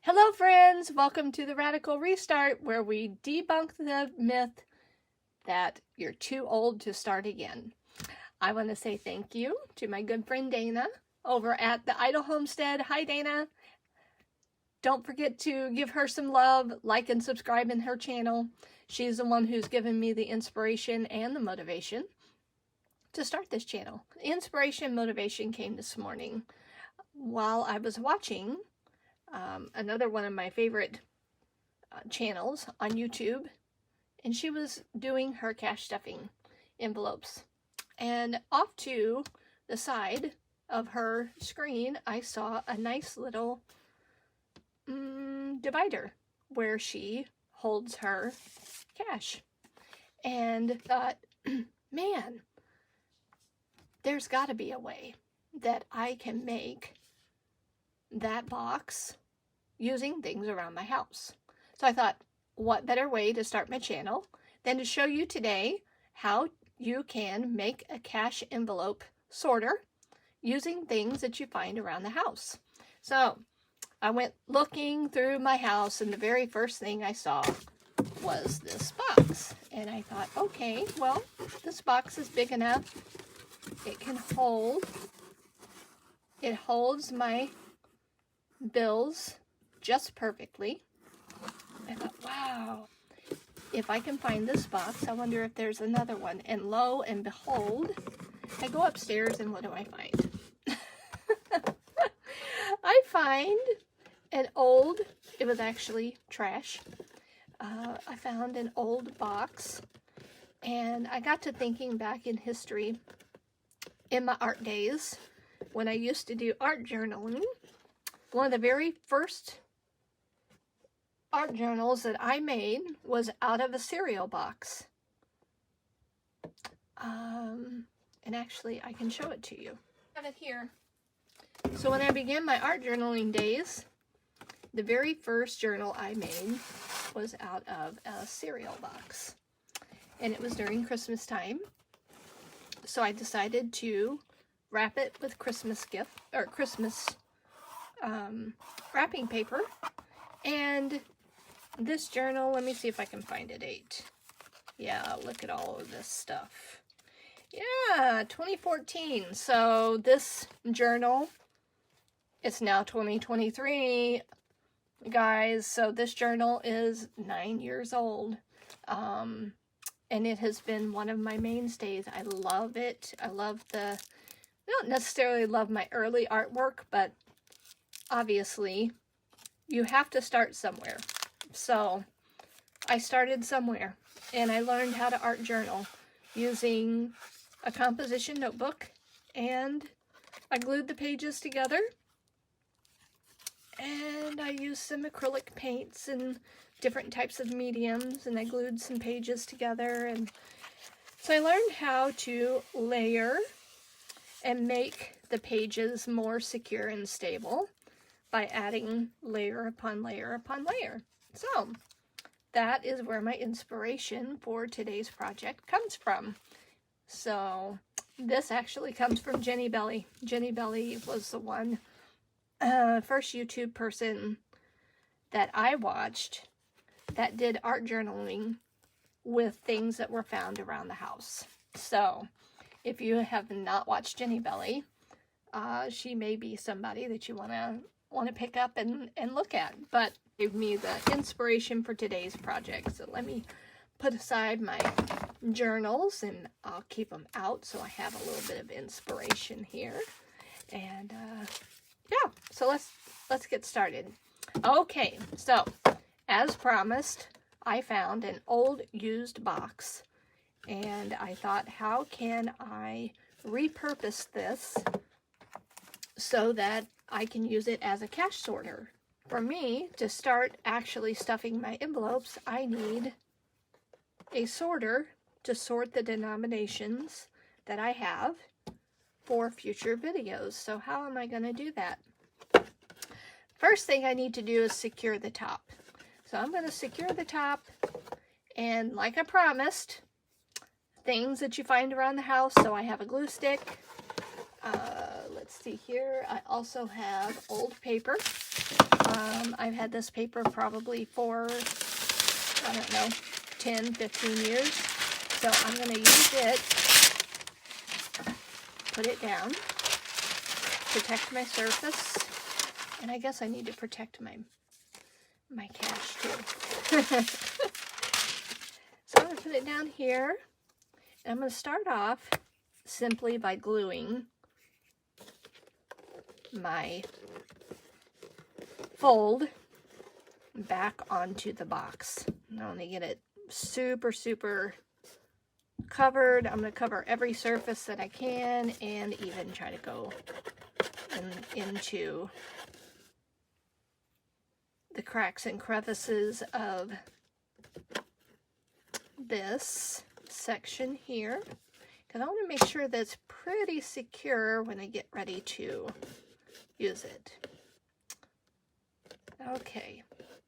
Hello friends, welcome to the Radical Restart, where we debunk the myth that you're too old to start again. I want to say thank you to my good friend Dana over at the Idle Homestead. Hi Dana. Don't forget to give her some love, like and subscribe in her channel. She's the one who's given me the inspiration and the motivation to start this channel. The inspiration and motivation came this morning while I was watching another one of my favorite channels on YouTube, and she was doing her cash stuffing envelopes, and off to the side of her screen I saw a nice little divider where she holds her cash, and thought, man, there's got to be a way that I can make that box using things around my house. So I thought, what better way to start my channel than to show you today how you can make a cash envelope sorter using things that you find around the house. So I went looking through my house, and the very first thing I saw was this box. And I thought, okay, well, this box is big enough. It holds my bills just perfectly. I thought, wow, if I can find this box, I wonder if there's another one. And lo and behold, I go upstairs, and what do I find? I find an old, it was actually trash. I found an old box, and I got to thinking back in history in my art days when I used to do art journaling. One of the very first art journals that I made was out of a cereal box. And actually, I can show it to you. I have it here. So when I began my art journaling days, the very first journal I made was out of a cereal box. And it was during Christmas time. So I decided to wrap it with Christmas wrapping paper. And this journal, let me see if I can find a date. Yeah, look at all of this stuff. Yeah, 2014. So this journal, it's now 2023, guys. So this journal is 9 years old. And it has been one of my mainstays. I love it. I don't necessarily love my early artwork, but obviously you have to start somewhere. So I started somewhere, and I learned how to art journal using a composition notebook, and I glued the pages together, and I used some acrylic paints and different types of mediums, and I glued some pages together. And so I learned how to layer and make the pages more secure and stable by adding layer upon layer upon layer. So that is where my inspiration for today's project comes from. So this actually comes from Jenny Belly. Jenny Belly was the one first YouTube person that I watched that did art journaling with things that were found around the house. So if you have not watched Jenny Belly, she may be somebody that you want to pick up and look at. But gave me the inspiration for today's project. So let me put aside my journals, and I'll keep them out so I have a little bit of inspiration here. And yeah, so let's get started. Okay, so as promised, I found an old used box, and I thought, how can I repurpose this so that I can use it as a cash sorter? For me to start actually stuffing my envelopes, I need a sorter to sort the denominations that I have for future videos. So how am I going to do that? First thing I need to do is secure the top. So I'm going to secure the top, and like I promised, things that you find around the house. So I have a glue stick. Let's see here. I also have old paper. I've had this paper probably for, I don't know, 10, 15 years. So I'm going to use it, put it down, protect my surface, and I guess I need to protect my cash too. So I'm going to put it down here, and I'm going to start off simply by gluing my fold back onto the box. I want to get it super, super covered. I'm going to cover every surface that I can, and even try to go into the cracks and crevices of this section here, because I want to make sure that it's pretty secure when I get ready to use it. Okay,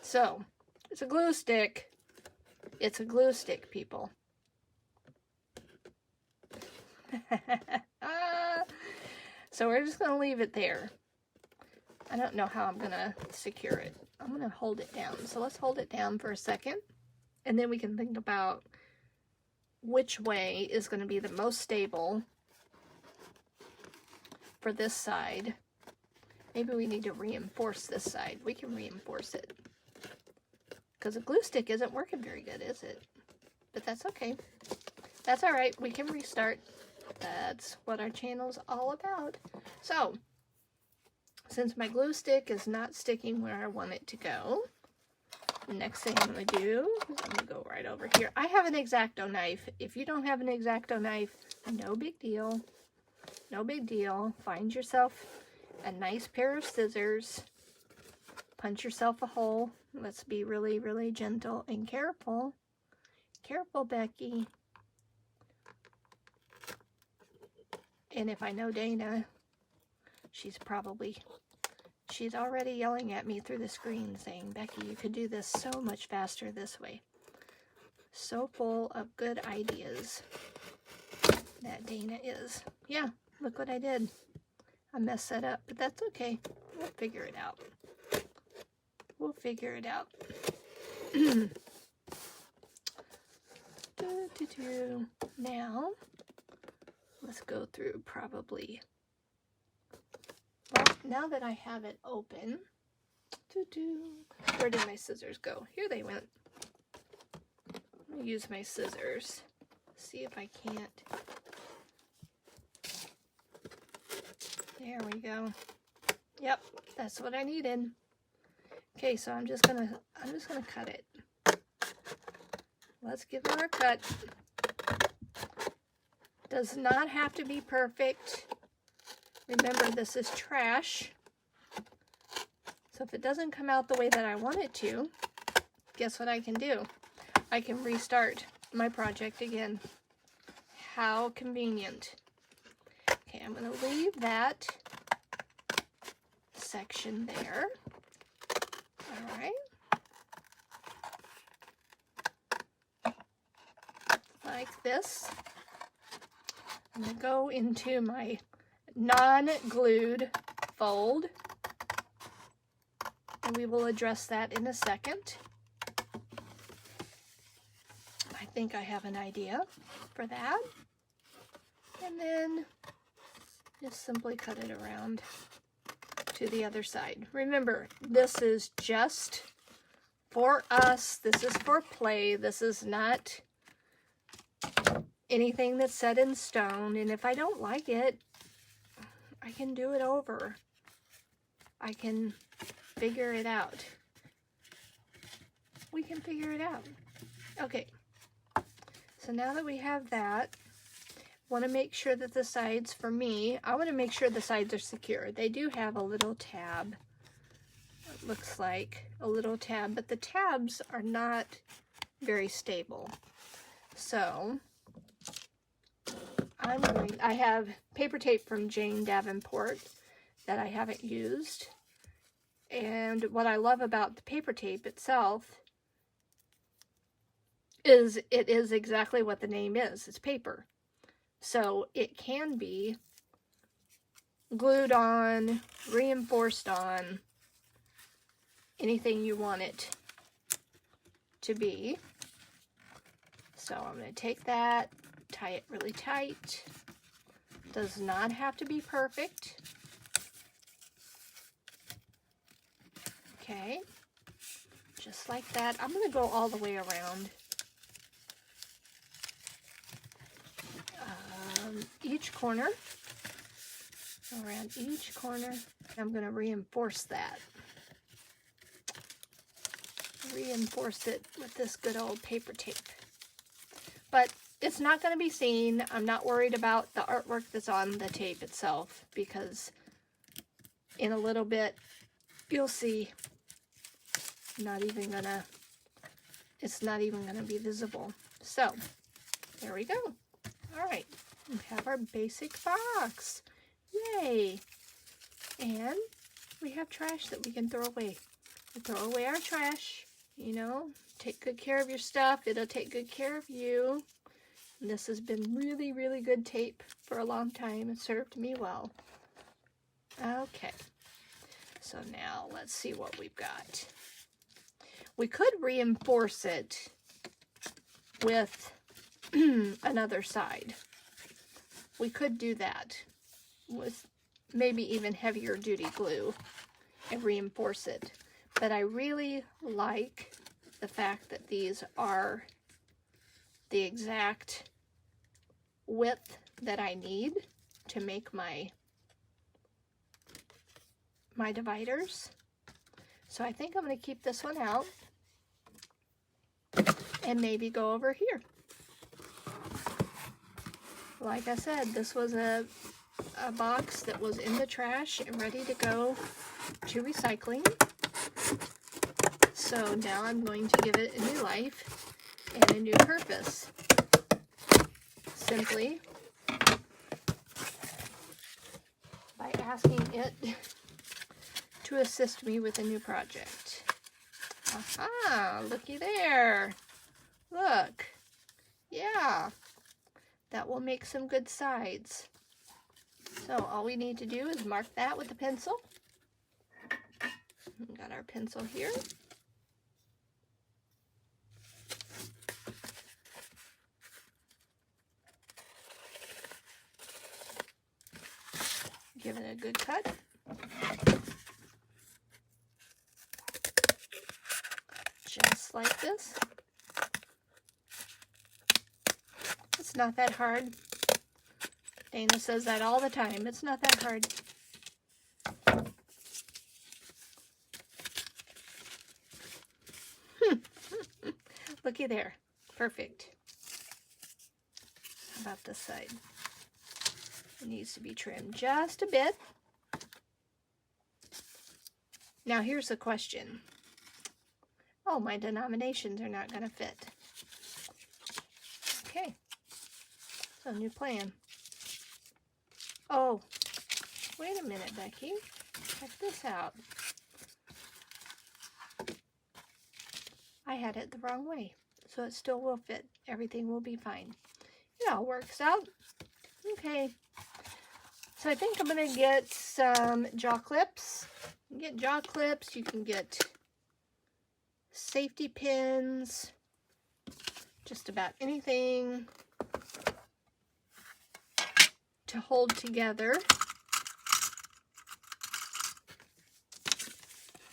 so it's a glue stick. It's a glue stick, people. So we're just going to leave it there. I don't know how I'm going to secure it. I'm going to hold it down. So let's hold it down for a second, and then we can think about which way is going to be the most stable for this side. Maybe we need to reinforce this side. We can reinforce it, because a glue stick isn't working very good, is it? But that's okay. That's all right. We can restart. That's what our channel's all about. So, since my glue stick is not sticking where I want it to go, the next thing I'm going to do is I'm going to go right over here. I have an X-Acto knife. If you don't have an X-Acto knife, no big deal. No big deal. Find yourself a nice pair of scissors. Punch yourself a hole. Let's be really, really gentle and careful. Careful, Becky. And if I know Dana, she's already yelling at me through the screen saying, Becky, you could do this so much faster this way. So full of good ideas, that Dana is. Yeah, look what I did. I messed that up, but that's okay. We'll figure it out. We'll figure it out. Now, let's go through probably. Well, now that I have it open, where did my scissors go? Here they went. I'm going to use my scissors. See if I can't. There we go. Yep, that's what I needed. Okay, so I'm just gonna cut it. Let's give her a cut. Does not have to be perfect. Remember, this is trash. So if it doesn't come out the way that I want it to, guess what I can do? I can restart my project again. How convenient. Okay, I'm going to leave that section there. All right. Like this. I'm going to go into my non-glued fold, and we will address that in a second. I think I have an idea for that. And then just simply cut it around to the other side. Remember, this is just for us. This is for play. This is not anything that's set in stone. And if I don't like it, I can do it over. I can figure it out. We can figure it out. Okay. So now that we have that, want to make sure that the sides, for me, I want to make sure the sides are secure. They do have a little tab. It looks like a little tab, but the tabs are not very stable. So I have paper tape from Jane Davenport that I haven't used. And what I love about the paper tape itself is it is exactly what the name is. It's paper. So it can be glued on, reinforced on, anything you want it to be. So I'm going to take that, tie it really tight. Does not have to be perfect. Okay, just like that. I'm going to go all the way around each corner. Around each corner. I'm going to reinforce that. Reinforce it with this good old paper tape. But it's not going to be seen. I'm not worried about the artwork that's on the tape itself, because in a little bit you'll see it's not even gonna be visible. So there we go. All right, we have our basic box. Yay! And we have trash that we can throw away. We throw away our trash. You know, take good care of your stuff. It'll take good care of you. And this has been really, really good tape for a long time. It served me well. Okay. So now let's see what we've got. We could reinforce it with another side. We could do that with maybe even heavier duty glue and reinforce it. But I really like the fact that these are the exact width that I need to make my dividers. So I think I'm going to keep this one out and maybe go over here. Like I said, this was a box that was in the trash and ready to go to recycling. So now I'm going to give it a new life and a new purpose. Simply by asking it to assist me with a new project. Aha, looky there. Look. Yeah. That will make some good sides. So all we need to do is mark that with a pencil. We got our pencil here. Give it a good cut. Just like this. It's not that hard. Dana says that all the time. It's not that hard. Looky there. Perfect. How about this side? It needs to be trimmed just a bit. Now here's the question. Oh, my denominations are not going to fit. Okay. So new plan. Oh, wait a minute, Becky. Check this out. I had it the wrong way, so it still will fit. Everything will be fine. It all works out. Okay. So I think I'm going to get some jaw clips. You can get jaw clips. You can get safety pins. Just about anything to hold together.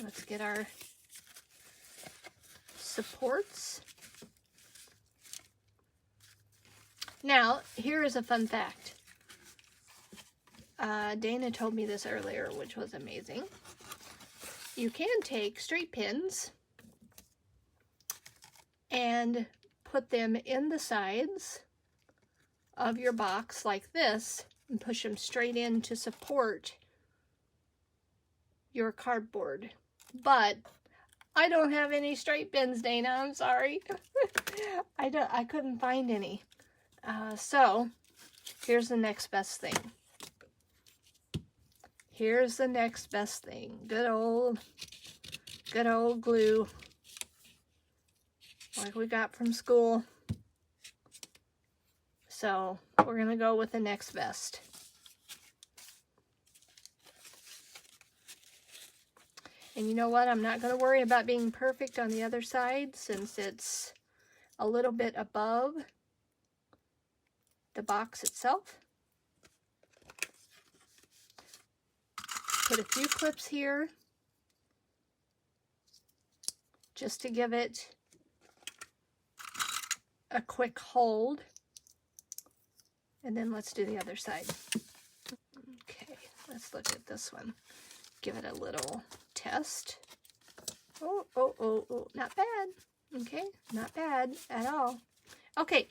Let's get our supports. Now, here is a fun fact. Dana told me this earlier, which was amazing. You can take straight pins and put them in the sides of your box like this and push them straight in to support your cardboard. But I don't have any straight pins, Dana. I'm sorry. I couldn't find any. So here's the next best thing. Here's the next best thing. Good old glue. Like we got from school. So we're going to go with the next best. And you know what? I'm not going to worry about being perfect on the other side since it's a little bit above the box itself. Put a few clips here just to give it a quick hold. And then let's do the other side. Okay, let's look at this one. Give it a little test. Oh, oh, oh, oh, not bad. Okay, not bad at all. Okay,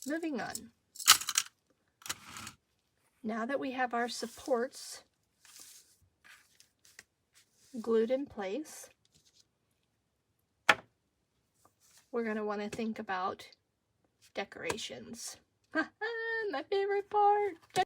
moving on. Now that we have our supports glued in place, we're going to want to think about decorations. My favorite part.